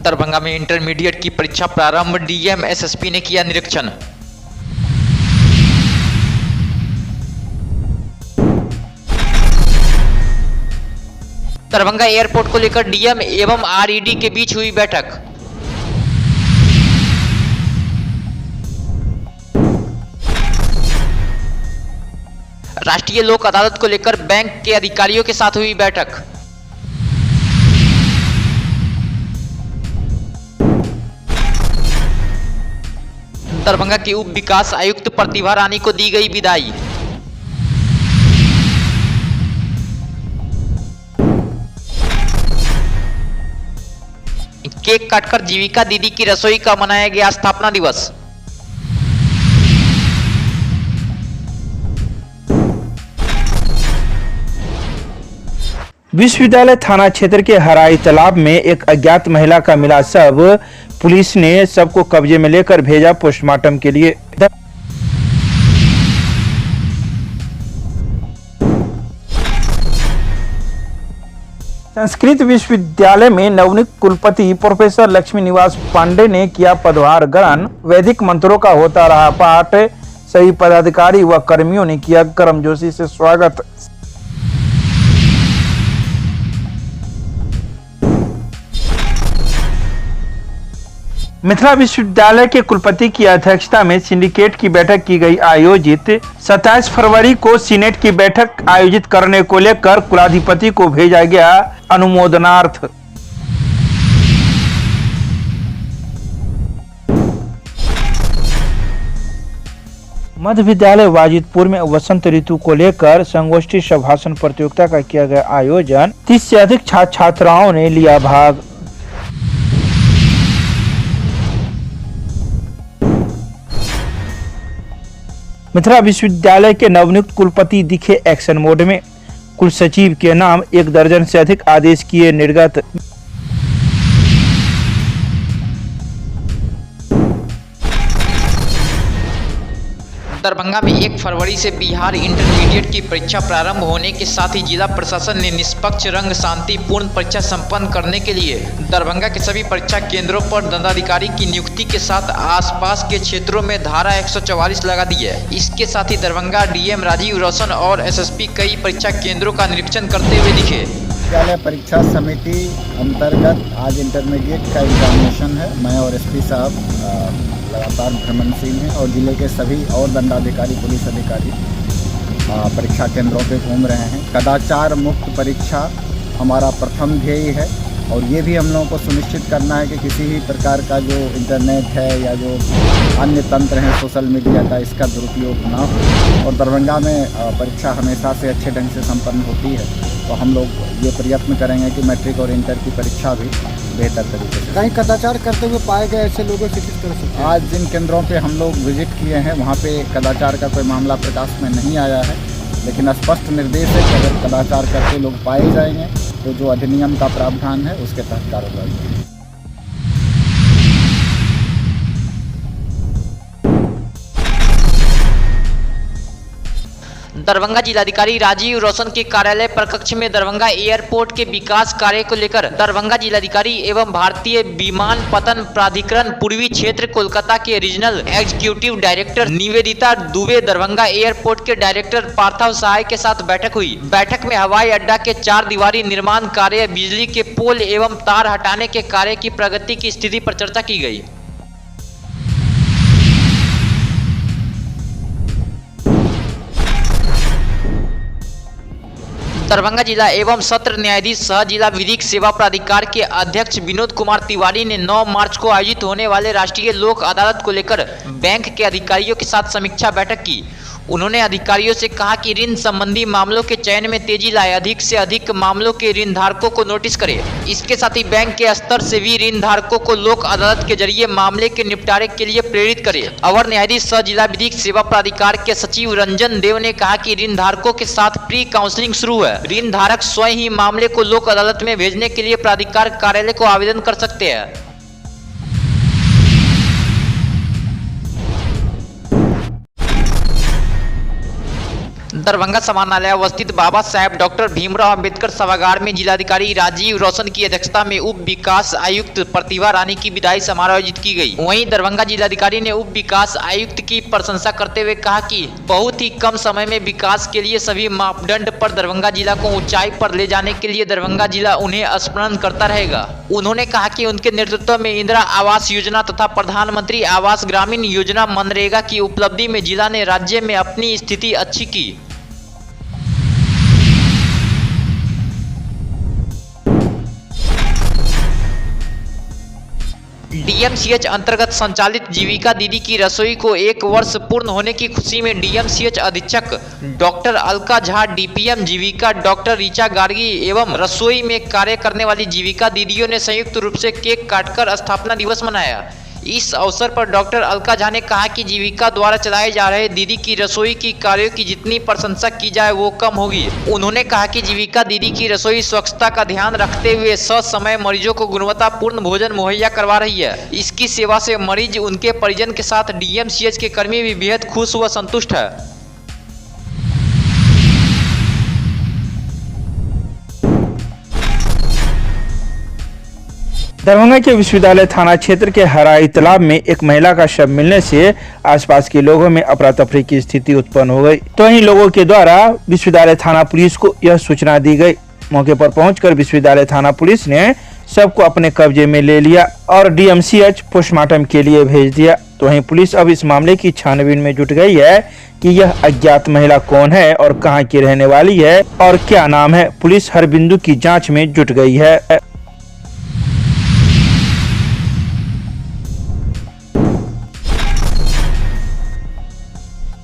दरभंगा में इंटरमीडिएट की परीक्षा प्रारंभ, डीएम एसएसपी ने किया निरीक्षण। दरभंगा एयरपोर्ट को लेकर डीएम एवं आरईडी के बीच हुई बैठक। राष्ट्रीय लोक अदालत को लेकर बैंक के अधिकारियों के साथ हुई बैठक। दरभंगा की उप विकास आयुक्त प्रतिभा रानी को दी गई विदाई। केक काटकर जीविका दीदी की रसोई का मनाया गया स्थापना दिवस। विश्वविद्यालय थाना क्षेत्र के हराई तालाब में एक अज्ञात महिला का मिला शव। पुलिस ने शव को कब्जे में लेकर भेजा पोस्टमार्टम के लिए। संस्कृत विश्वविद्यालय में नवनियुक्त कुलपति प्रोफेसर लक्ष्मी निवास पांडे ने किया पदभार ग्रहण। वैदिक मंत्रों का होता रहा पाठ। सभी पदाधिकारी व कर्मियों ने किया गर्मजोशी से स्वागत। मिथिला विश्वविद्यालय के कुलपति की अध्यक्षता में सिंडिकेट की बैठक की गई आयोजित। 27 फरवरी को सीनेट की बैठक आयोजित करने को लेकर कुलाधिपति को भेजा गया अनुमोदनार्थ। मध्य विद्यालय वाजिदपुर में वसंत ऋतु को लेकर संगोष्ठी संभाषण प्रतियोगिता का किया गया आयोजन। 30 से अधिक छात्र छात्राओं ने लिया भाग। मिथिला विश्वविद्यालय के नवनियुक्त कुलपति दिखे एक्शन मोड में। कुलसचिव के नाम 1 दर्जन से अधिक आदेश किए निर्गत। दरभंगा में 1 फरवरी से बिहार इंटरमीडिएट की परीक्षा प्रारंभ होने के साथ ही जिला प्रशासन ने निष्पक्ष रंग शांतिपूर्ण परीक्षा संपन्न करने के लिए दरभंगा के सभी परीक्षा केंद्रों पर दंडाधिकारी की नियुक्ति के साथ आसपास के क्षेत्रों में धारा 144 लगा दी है। इसके साथ ही दरभंगा डीएम राजीव रोशन और एसएसपी कई परीक्षा केंद्रों का निरीक्षण करते हुए दिखे। विद्यालय परीक्षा समिति अंतर्गत आज इंटरमीडिएट का एग्जामिनेशन है। मैं और एसपी साहब लगातार भ्रमणशील हैं और जिले के सभी और दंडाधिकारी पुलिस अधिकारी परीक्षा केंद्रों पे घूम रहे हैं। कदाचार मुक्त परीक्षा हमारा प्रथम ध्येय है और ये भी हम लोगों को सुनिश्चित करना है कि किसी भी प्रकार का जो इंटरनेट है या जो अन्य तंत्र हैं सोशल मीडिया का, इसका दुरुपयोग ना हो। और दरभंगा में परीक्षा हमेशा से अच्छे ढंग से संपन्न होती है, तो हम लोग ये प्रयत्न करेंगे कि मैट्रिक और इंटर की परीक्षा भी बेहतर तरीके से। कहीं कदाचार करते हुए पाए गए ऐसे लोगों से किस तरह से? आज जिन केंद्रों पे हम लोग विजिट किए हैं वहाँ पे कदाचार का कोई मामला प्रकाश में नहीं आया है, लेकिन स्पष्ट निर्देश है कि अगर कदाचार करते लोग पाए जाएंगे तो जो अधिनियम का प्रावधान है उसके तहत कार्रवाई होगी। दरभंगा जिलाधिकारी राजीव रोशन के कार्यालय प्रकक्ष में दरभंगा एयरपोर्ट के विकास कार्य को लेकर दरभंगा जिलाधिकारी एवं भारतीय विमानपत्तन प्राधिकरण पूर्वी क्षेत्र कोलकाता के regional executive director Nivedita Dubey, Darbhanga airport के डायरेक्टर पार्थव सहाय के साथ बैठक हुई। बैठक में हवाई अड्डा के 4 दीवारी निर्माण कार्य, बिजली के पोल एवं तार हटाने के कार्य की प्रगति की स्थिति पर चर्चा की गई। दरभंगा जिला एवं सत्र न्यायाधीश सह जिला विधिक सेवा प्राधिकार के अध्यक्ष विनोद कुमार तिवारी ने 9 मार्च को आयोजित होने वाले राष्ट्रीय लोक अदालत को लेकर बैंक के अधिकारियों के साथ समीक्षा बैठक की। उन्होंने अधिकारियों से कहा कि ऋण संबंधी मामलों के चयन में तेजी लाए, अधिक से अधिक मामलों के ऋण धारकों को नोटिस करे। इसके साथ ही बैंक के स्तर से भी ऋण धारकों को लोक अदालत के जरिए मामले के निपटारे के लिए प्रेरित करे। अवर न्यायाधीश सह जिला विधिक सेवा प्राधिकार के सचिव रंजन देव ने कहा कि ऋण धारकों के साथ प्री काउंसलिंग शुरू है। ऋण धारक स्वयं ही मामले को लोक अदालत में भेजने के लिए प्राधिकार कार्यालय को आवेदन कर सकते हैं। दरभंगा समाहरणालय अवस्थित बाबा साहेब डॉक्टर भीमराव अंबेडकर सभागार में जिलाधिकारी राजीव रोशन की अध्यक्षता में उप विकास आयुक्त प्रतिभा रानी की विदाई समारोह आयोजित की गई। वहीं दरभंगा जिलाधिकारी ने उप विकास आयुक्त की प्रशंसा करते हुए कहा कि बहुत ही कम समय में विकास के लिए सभी मापदंड पर दरभंगा जिला को ऊंचाई पर ले जाने के लिए दरभंगा जिला उन्हें स्मरण करता रहेगा। उन्होंने कहा कि उनके नेतृत्व में इंदिरा आवास योजना तथा प्रधानमंत्री आवास ग्रामीण योजना मनरेगा की उपलब्धि में जिला ने राज्य में अपनी स्थिति अच्छी की। डीएमसीएच अंतर्गत संचालित जीविका दीदी की रसोई को 1 वर्ष पूर्ण होने की खुशी में डीएमसीएच अधीक्षक डॉक्टर अलका झा, डीपीएम जीविका डॉक्टर ऋचा गार्गी एवं रसोई में कार्य करने वाली जीविका दीदियों ने संयुक्त रूप से केक काटकर स्थापना दिवस मनाया। इस अवसर पर डॉक्टर अलका झा ने कहा कि जीविका द्वारा चलाए जा रहे दीदी की रसोई की कार्यों की जितनी प्रशंसा की जाए वो कम होगी। उन्होंने कहा कि जीविका दीदी की रसोई स्वच्छता का ध्यान रखते हुए ससमय मरीजों को गुणवत्तापूर्ण भोजन मुहैया करवा रही है। इसकी सेवा से मरीज, उनके परिजन के साथ डीएमसीएच के कर्मी भी बेहद खुश व संतुष्ट है। दरभंगा के विश्वविद्यालय थाना क्षेत्र के हराई तालाब में एक महिला का शव मिलने से आसपास के लोगों में अफरा तफरी की स्थिति उत्पन्न हो गई। तो इन लोगों के द्वारा विश्वविद्यालय थाना पुलिस को यह सूचना दी गई। मौके पर पहुंचकर विश्वविद्यालय थाना पुलिस ने शव को अपने कब्जे में ले लिया और डीएमसीएच पोस्टमार्टम के लिए भेज दिया। तो वहीं पुलिस अब इस मामले की छानबीन में जुट गई है कि यह अज्ञात महिला कौन है और कहां की रहने वाली है और क्या नाम है। पुलिस हर बिंदु की जाँच में जुट गई है।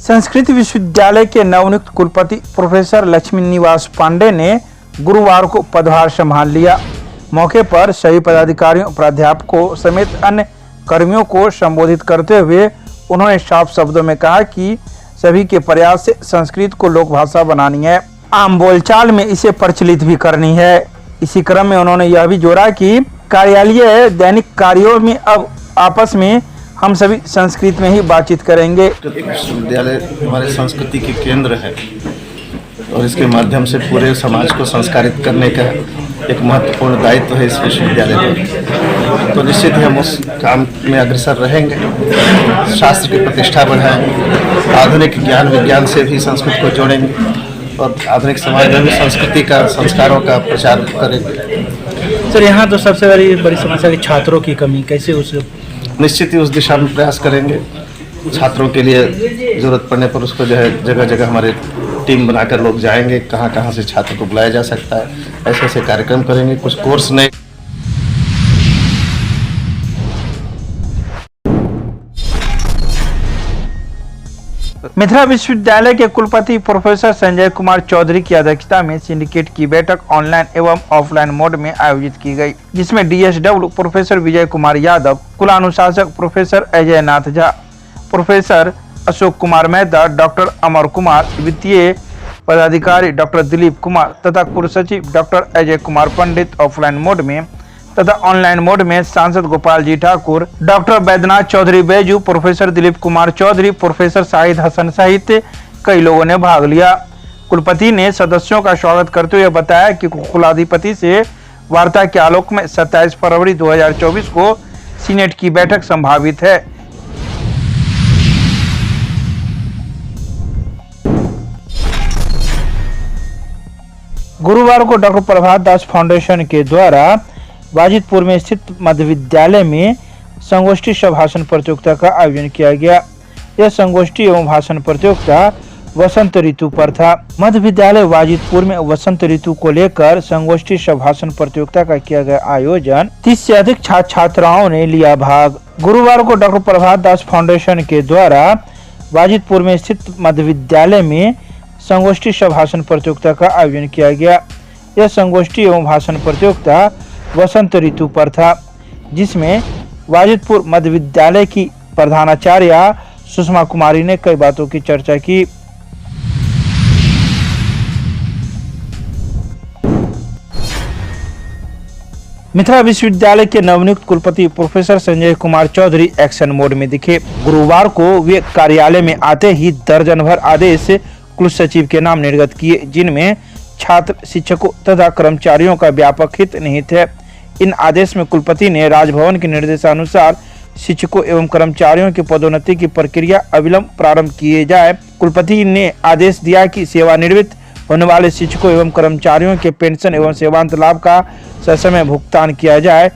संस्कृत विश्वविद्यालय के नवनियुक्त कुलपति प्रोफेसर लक्ष्मी निवास पांडे ने गुरुवार को पदभार संभाल लिया। मौके पर सभी पदाधिकारियों, प्राध्यापकों समेत अन्य कर्मियों को संबोधित करते हुए उन्होंने साफ शब्दों में कहा कि सभी के प्रयास से संस्कृत को लोकभाषा बनानी है, आम बोलचाल में इसे प्रचलित भी करनी है। इसी क्रम में उन्होंने यह भी जोड़ा कि कार्यालय दैनिक कार्यों में अब आपस में हम सभी संस्कृत में ही बातचीत करेंगे। विश्वविद्यालय हमारे संस्कृति के केंद्र है और इसके माध्यम से पूरे समाज को संस्कारित करने का एक महत्वपूर्ण दायित्व है इस विश्वविद्यालय में। तो निश्चित ही हम उस काम में अग्रसर रहेंगे, शास्त्र की प्रतिष्ठा बढ़ाएं, आधुनिक ज्ञान विज्ञान से भी संस्कृत को जोड़ेंगे और आधुनिक समाज में भी संस्कृति का, संस्कारों का प्रचार करेंगे। सर, यहाँ तो सबसे बड़ी समस्या है छात्रों की कमी, कैसे उस निश्चित ही उस दिशा में प्रयास करेंगे। छात्रों के लिए ज़रूरत पड़ने पर उसको जो है जगह जगह हमारे टीम बनाकर लोग जाएंगे, कहाँ कहाँ से छात्र को बुलाया जा सकता है, ऐसे ऐसे कार्यक्रम करेंगे। कुछ कोर्स नए मिथिला विश्वविद्यालय के कुलपति प्रोफेसर संजय कुमार चौधरी की अध्यक्षता में सिंडिकेट की बैठक ऑनलाइन एवं ऑफलाइन मोड में आयोजित की गई, जिसमें डीएसडब्ल्यू प्रोफेसर विजय कुमार यादव, कुलानुशासक professor Ajay Nath Jha, professor Ashok Kumar Mehta, doctor Amar Kumar, वित्तीय पदाधिकारी डॉक्टर दिलीप कुमार तथा कुलसचिव doctor Ajay Kumar Pandit offline mode में तथा ऑनलाइन मोड में सांसद Gopal ji Thakur, doctor Baidyanath Chaudhary Baiju, professor Dilip Kumar Chaudhary, professor Shahid Hasan सहित कई लोगों ने भाग लिया। कुलपति ने सदस्यों का स्वागत करते हुए बताया कि कुलाधिपति से वार्ता के आलोक में 27 फरवरी 2024 को सीनेट की बैठक संभावित है। गुरुवार को डॉक्टर प्रभात दास फाउंडेशन के द्वारा वाजिदपुर में स्थित मध्य विद्यालय में संगोष्ठी सह भाषण प्रतियोगिता का आयोजन किया गया। यह संगोष्ठी एवं भाषण प्रतियोगिता वसंत ऋतु पर था। मध्य विद्यालय वाजिदपुर में वसंत ऋतु को लेकर संगोष्ठी सह भाषण प्रतियोगिता का किया गया आयोजन। 30 से अधिक छात्र छात्राओं ने लिया भाग। गुरुवार को डॉक्टर प्रभात दास फाउंडेशन के द्वारा वाजिदपुर में स्थित मध्य विद्यालय में संगोष्ठी सह भाषण प्रतियोगिता का आयोजन किया गया। यह संगोष्ठी एवं भाषण प्रतियोगिता वसंत ऋतु पर था, जिसमें वाजिदपुर मध्य विद्यालय की प्रधानाचार्य सुषमा कुमारी ने कई बातों की चर्चा की। मिथिला विश्वविद्यालय के नवनियुक्त कुलपति professor Sanjay Kumar Chaudhary action mode में दिखे। गुरुवार को वे कार्यालय में आते ही दर्जन भर आदेश कुलसचिव के नाम निर्गत किए, जिनमें छात्र, शिक्षकों तथा कर्मचारियों का व्यापक हित निहित है। इन आदेश में कुलपति ने राजभवन के निर्देशानुसार शिक्षकों एवं कर्मचारियों की पदोन्नति की प्रक्रिया अविलंब प्रारंभ किए जाए। कुलपति ने आदेश दिया कि सेवानिवृत्त होने वाले शिक्षकों एवं कर्मचारियों के पेंशन एवं सेवांत लाभ का ससमय भुगतान किया जाए।